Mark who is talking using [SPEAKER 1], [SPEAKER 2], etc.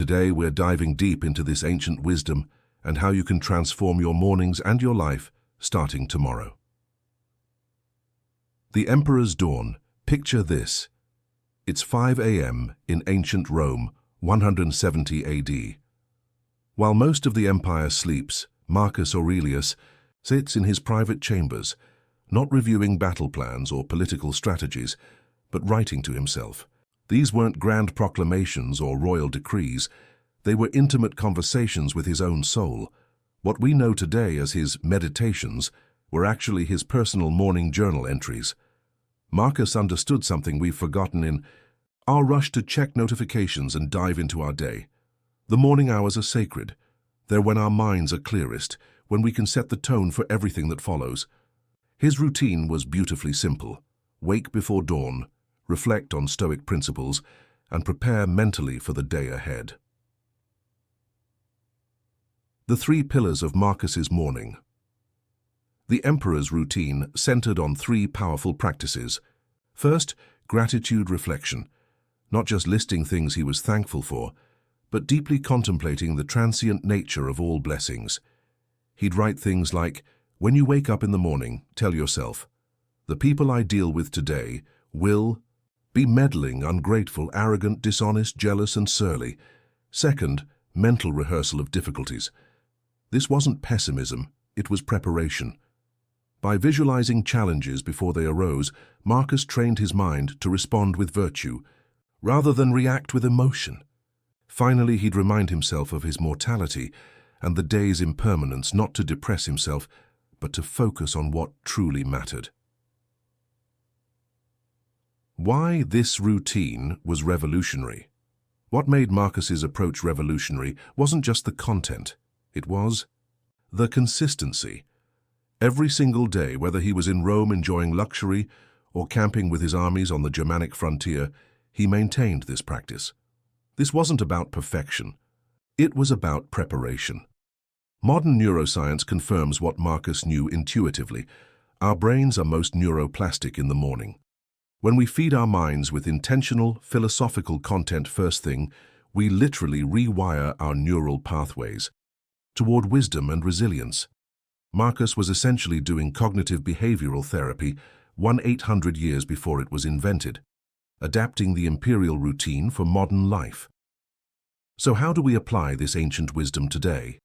[SPEAKER 1] Today we're diving deep into this ancient wisdom and how you can transform your mornings and your life starting tomorrow. The Emperor's Dawn. Picture this. It's 5 a.m. in ancient Rome, 170 AD. While most of the empire sleeps, Marcus Aurelius sits in his private chambers, not reviewing battle plans or political strategies, but writing to himself. These weren't grand proclamations or royal decrees. They were intimate conversations with his own soul. What we know today as his meditations were actually his personal morning journal entries. Marcus understood something we've forgotten in our rush to check notifications and dive into our day. The morning hours are sacred. They're when our minds are clearest, when we can set the tone for everything that follows. His routine was beautifully simple. Wake before dawn, reflect on Stoic principles, and prepare mentally for the day ahead. The 3 pillars of Marcus's morning. The emperor's routine centered on 3 powerful practices. First, gratitude reflection, not just listing things he was thankful for, but deeply contemplating the transient nature of all blessings. He'd write things like, when you wake up in the morning, tell yourself, the people I deal with today will be meddling, ungrateful, arrogant, dishonest, jealous, and surly. Second, mental rehearsal of difficulties. This wasn't pessimism, it was preparation. By visualizing challenges before they arose, Marcus trained his mind to respond with virtue, rather than react with emotion. Finally, he'd remind himself of his mortality and the day's impermanence, not to depress himself, but to focus on what truly mattered. Why this routine was revolutionary. What made Marcus's approach revolutionary wasn't just the content, it was the consistency. Every single day, whether he was in Rome enjoying luxury or camping with his armies on the Germanic frontier, he maintained this practice. This wasn't about perfection. It was about preparation. Modern neuroscience confirms what Marcus knew intuitively. Our brains are most neuroplastic in the morning. When we feed our minds with intentional, philosophical content first thing, we literally rewire our neural pathways toward wisdom and resilience. Marcus was essentially doing cognitive behavioral therapy 800 years before it was invented, adapting the imperial routine for modern life. So how do we apply this ancient wisdom today?